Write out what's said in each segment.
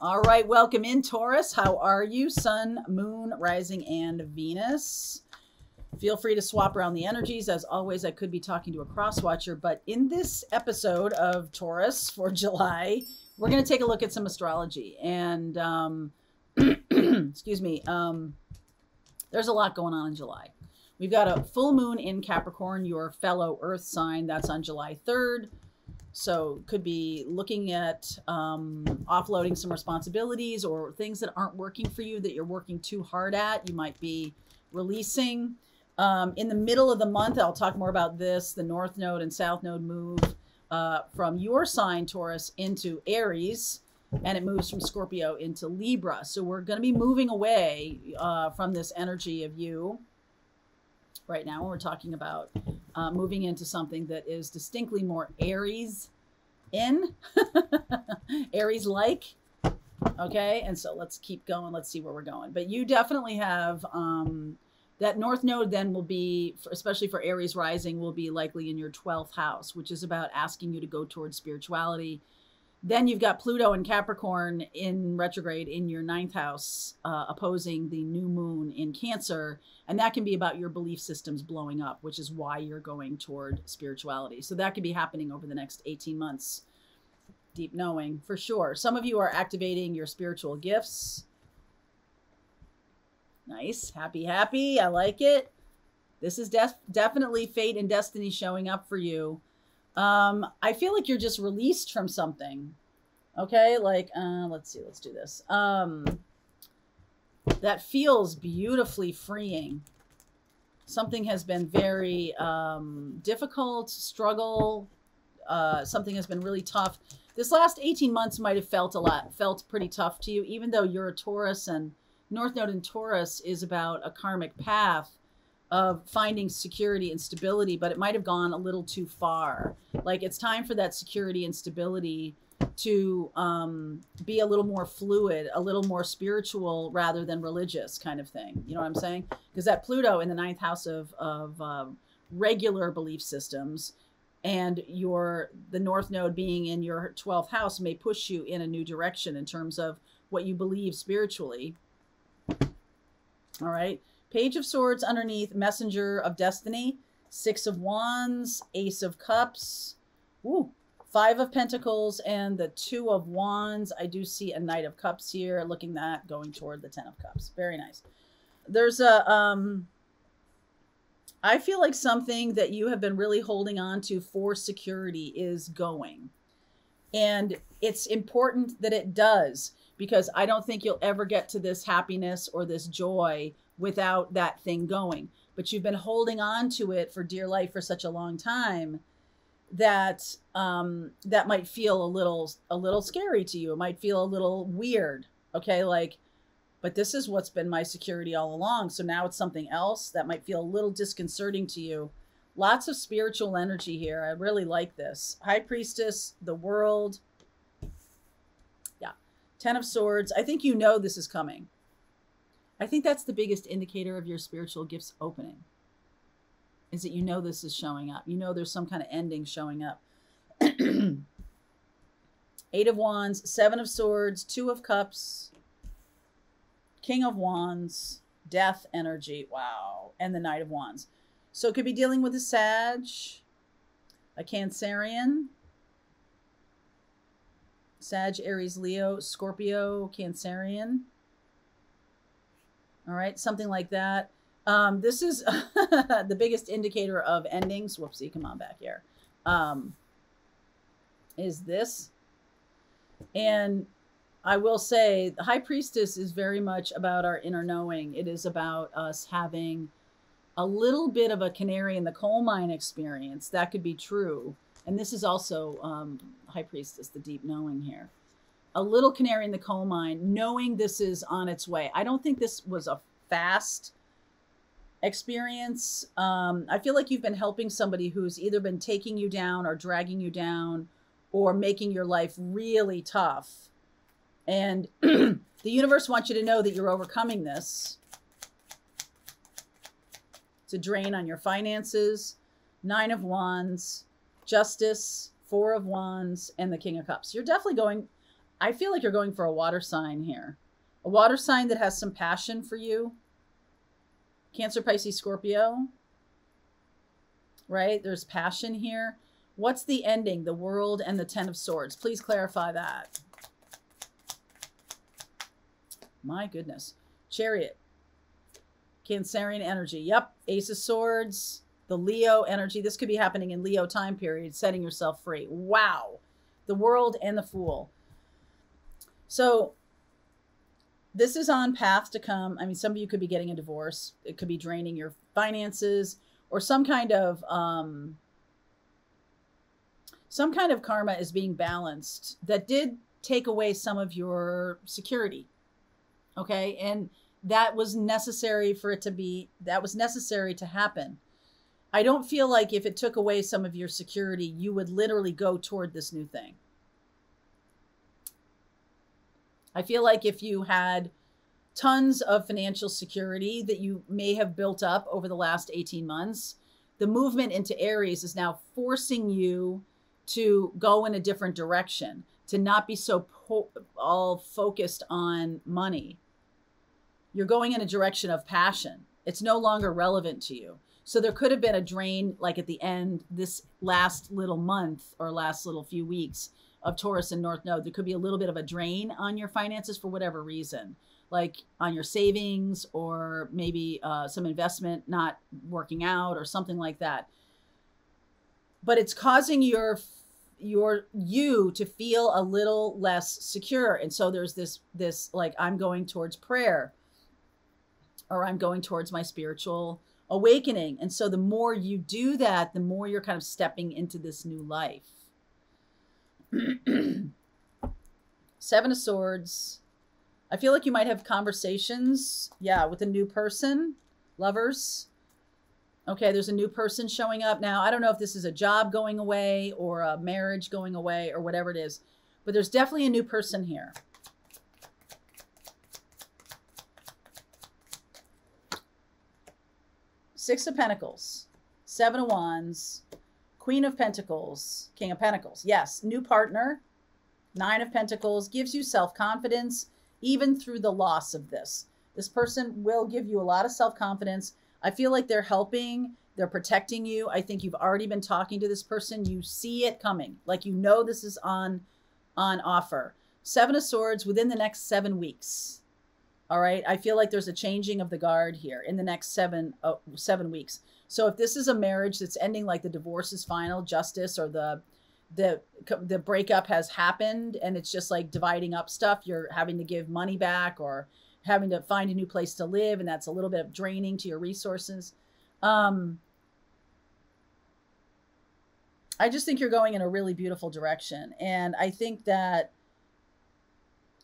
All right, welcome in, Taurus. How are you? Sun, Moon, Rising, and Venus. Feel free to swap around the energies. As always, I could be talking to a cross watcher, but in this episode of Taurus for July, we're going to take a look at some astrology. And excuse me, there's a lot going on in July. We've got a full moon in Capricorn, your fellow Earth sign. That's on July 3rd. So could be looking at offloading some responsibilities or things that aren't working for you that you're working too hard at. You might be releasing. In the middle of the month, I'll talk more about this. The North Node and South Node move from your sign, Taurus, into Aries, and it moves from Scorpio into Libra. So we're going to be moving away from this energy of you right now when we're talking about moving into something that is distinctly more Aries in Aries-like. Okay. And so let's keep going. Let's see where we're going. But you definitely have that North Node then will be, especially for Aries rising, will be likely in your 12th house, which is about asking you to go towards spirituality. Then you've got Pluto and Capricorn in retrograde in your 9th house, opposing the new moon in Cancer. And that can be about your belief systems blowing up, which is why you're going toward spirituality. So that could be happening over the next 18 months. Deep knowing, for sure. Some of you are activating your spiritual gifts. Nice. Happy, happy. I like it. This is definitely fate and destiny showing up for you. I feel like you're just released from something. Okay. Like, let's see, let's do this. That feels beautifully freeing. Something has been very, difficult, struggle. Something has been really tough. This last 18 months might have felt pretty tough to you, even though you're a Taurus and North Node in Taurus is about a karmic path of finding security and stability, but it might have gone a little too far. Like it's time for that security and stability to be a little more fluid, a little more spiritual rather than religious kind of thing. You know what I'm saying? Because that Pluto in the 9th house of regular belief systems and the North Node being in your 12th house may push you in a new direction in terms of what you believe spiritually. All right. Page of Swords underneath, Messenger of Destiny, 6 of Wands, Ace of Cups, ooh, 5 of Pentacles, and the 2 of Wands. I do see a Knight of Cups here, looking at going toward the 10 of Cups. Very nice. There's a, I feel like something that you have been really holding on to for security is going. And it's important that it does, because I don't think you'll ever get to this happiness or this joy without that thing going. But you've been holding on to it for dear life for such a long time that that might feel a little scary to you. It might feel a little weird. Okay, like, but this is what's been my security all along. So now it's something else that might feel a little disconcerting to you. Lots of spiritual energy here. I really like this. High Priestess, the World. Yeah. 10 of Swords. I think you know this is coming. I think that's the biggest indicator of your spiritual gifts opening, is that you know this is showing up. You know there's some kind of ending showing up. 8 of Wands, 7 of Swords, 2 of Cups, King of Wands, Death energy. Wow. And the Knight of Wands. So it could be dealing with a Sag, a Cancerian, Sag, Aries, Leo, Scorpio, Cancerian. All right, something like that. This is the biggest indicator of endings. Whoopsie, come on back here. Is this. And I will say the High Priestess is very much about our inner knowing. It is about us having a little bit of a canary in the coal mine experience. That could be true. And this is also High Priestess, the deep knowing here. A little canary in the coal mine, knowing this is on its way. I don't think this was a fast experience. I feel like you've been helping somebody who's either been taking you down or dragging you down or making your life really tough. And the universe wants you to know that you're overcoming this. It's a drain on your finances. 9 of Wands, Justice, 4 of Wands, and the King of Cups. You're definitely going, I feel like you're going for a water sign here. A water sign that has some passion for you. Cancer, Pisces, Scorpio. Right? There's passion here. What's the ending? The World and the Ten of Swords. Please clarify that. My goodness. Chariot. Cancerian energy. Yep. Ace of Swords. The Leo energy. This could be happening in Leo time period. Setting yourself free. Wow. The World and the Fool. So this is on path to come. I mean, some of you could be getting a divorce. It could be draining your finances or some kind of karma is being balanced that did take away some of your security. Okay. And that was necessary for it to be, that was necessary to happen. I don't feel like if it took away some of your security, you would literally go toward this new thing. I feel like if you had tons of financial security that you may have built up over the last 18 months, the movement into Aries is now forcing you to go in a different direction, to not be so all focused on money. You're going in a direction of passion. It's no longer relevant to you. So there could have been a drain, like at the end, this last little month or last little few weeks of Taurus and North Node. There could be a little bit of a drain on your finances for whatever reason, like on your savings or maybe some investment not working out or something like that. But it's causing you to feel a little less secure. And so there's this like, I'm going towards prayer, or I'm going towards my spiritual awakening. And so the more you do that, the more you're kind of stepping into this new life. Seven of Swords. I feel like you might have conversations, yeah, with a new person, lovers. Okay, there's a new person showing up. Now, I don't know if this is a job going away or a marriage going away or whatever it is, but there's definitely a new person here. Six of Pentacles, Seven of Wands, Queen of Pentacles, King of Pentacles. Yes, new partner. Nine of Pentacles gives you self-confidence even through the loss of this. This person will give you a lot of self-confidence. I feel like they're helping. They're protecting you. I think you've already been talking to this person. You see it coming. Like, you know, this is on offer. Seven of Swords within the next 7 weeks. All right. I feel like there's a changing of the guard here in the next 7 weeks. So if this is a marriage that's ending, like the divorce is final, justice, or the breakup has happened and it's just like dividing up stuff, you're having to give money back or having to find a new place to live, and that's a little bit of draining to your resources. I just think you're going in a really beautiful direction. And I think that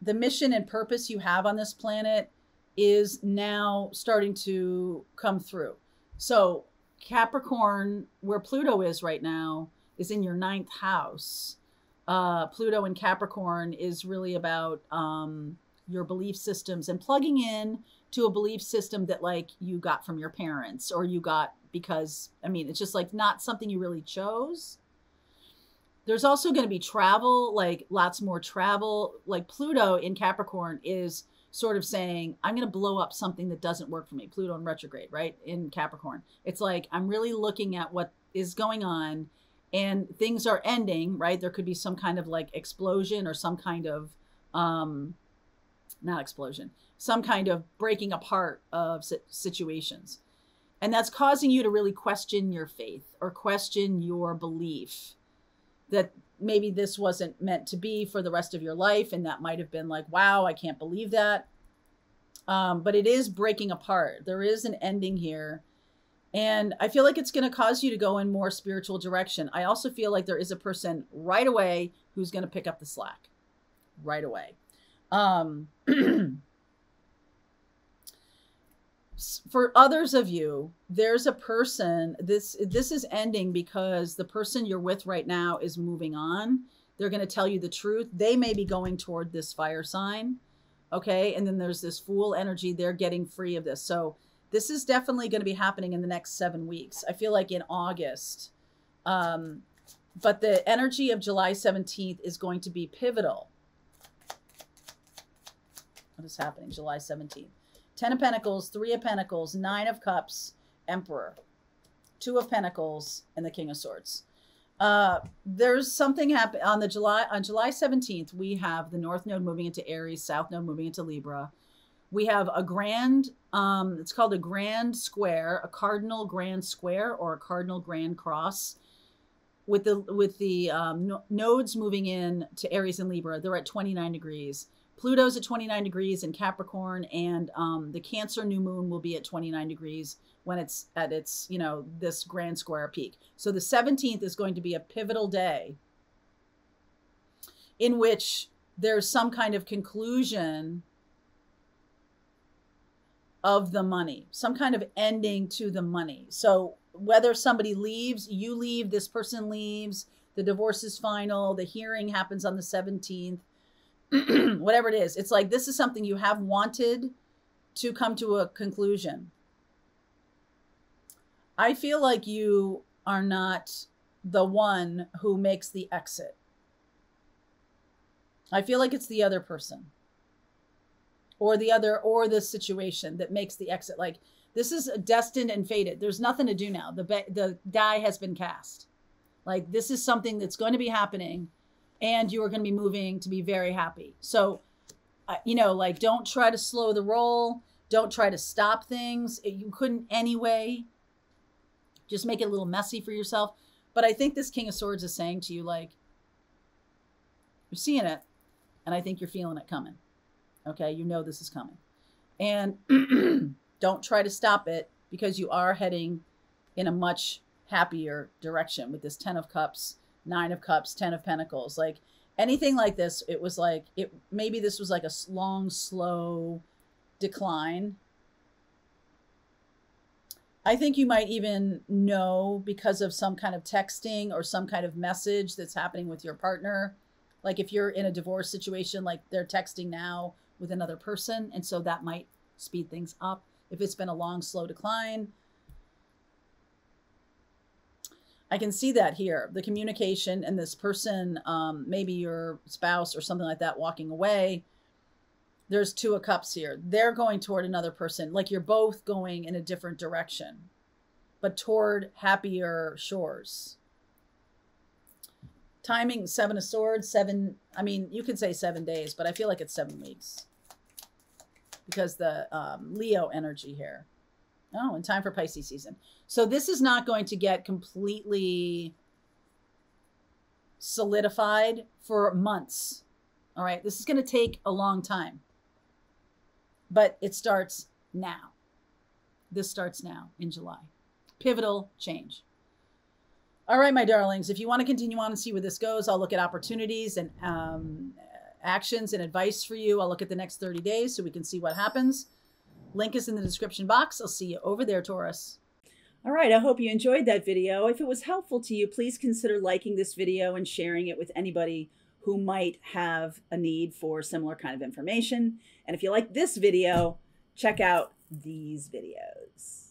the mission and purpose you have on this planet is now starting to come through. So Capricorn, where Pluto is right now, is in your 9th house. Pluto in Capricorn is really about your belief systems and plugging in to a belief system that like you got from your parents, or you got because, I mean, it's just like not something you really chose. There's also going to be travel, like lots more travel. Like Pluto in Capricorn is sort of saying, I'm going to blow up something that doesn't work for me. Pluto in retrograde, right? In Capricorn. It's like, I'm really looking at what is going on and things are ending, right? There could be some kind of like explosion or some kind of, not explosion, some kind of breaking apart of situations. And that's causing you to really question your faith or question your belief that maybe this wasn't meant to be for the rest of your life. And that might have been like, wow, I can't believe that. But it is breaking apart. There is an ending here. And I feel like it's going to cause you to go in more spiritual direction. I also feel like there is a person right away who's going to pick up the slack right away. For others of you, there's a person, this is ending because the person you're with right now is moving on. They're going to tell you the truth. They may be going toward this fire sign. Okay. And then there's this Fool energy. They're getting free of this. So this is definitely going to be happening in the next 7 weeks. I feel like in August. But the energy of July 17th is going to be pivotal. What is happening? July 17th. 10 of Pentacles, 3 of Pentacles, 9 of Cups, Emperor, 2 of Pentacles, and the King of Swords. There's something happen on July 17th. We have the North Node moving into Aries, South Node moving into Libra. We have a grand, it's called a grand square, a cardinal grand square, or a cardinal grand cross, with the nodes moving in to Aries and Libra. They're at 29 degrees. Pluto's at 29 degrees in Capricorn, and the Cancer new moon will be at 29 degrees when it's at its, you know, this grand square peak. So the 17th is going to be a pivotal day in which there's some kind of conclusion of the money, some kind of ending to the money. So whether somebody leaves, you leave, this person leaves, the divorce is final, the hearing happens on the 17th, whatever it is, it's like this is something you have wanted to come to a conclusion. I feel like you are not the one who makes the exit. I feel like it's the other person, or the situation that makes the exit. Like, this is destined and fated. There's nothing to do now. The die has been cast. Like, this is something that's going to be happening, and you are going to be moving to be very happy. So, you know, like, don't try to slow the roll. Don't try to stop things. You couldn't anyway. Just make it a little messy for yourself. But I think this King of Swords is saying to you, like, you're seeing it, and I think you're feeling it coming. Okay, you know this is coming. And don't try to stop it, because you are heading in a much happier direction with this 10 of Cups, 9 of Cups, 10 of Pentacles. Like, anything like this, it was like, maybe this was like a long, slow decline. I think you might even know because of some kind of texting or some kind of message that's happening with your partner. Like, if you're in a divorce situation, like, they're texting now with another person, and so that might speed things up if it's been a long, slow decline. I can see that here, the communication, and this person, maybe your spouse or something like that, walking away. There's 2 of Cups here. They're going toward another person. Like, you're both going in a different direction, but toward happier shores. Timing, 7 of Swords, 7. I mean, you could say 7 days, but I feel like it's 7 weeks because the Leo energy here. Oh, in time for Pisces season. So this is not going to get completely solidified for months. All right. This is going to take a long time, but it starts now. This starts now in July. Pivotal change. All right, my darlings, if you want to continue on and see where this goes, I'll look at opportunities and actions and advice for you. I'll look at the next 30 days so we can see what happens. Link is in the description box. I'll see you over there, Taurus. All right, I hope you enjoyed that video. If it was helpful to you, please consider liking this video and sharing it with anybody who might have a need for similar kind of information. And if you like this video, check out these videos.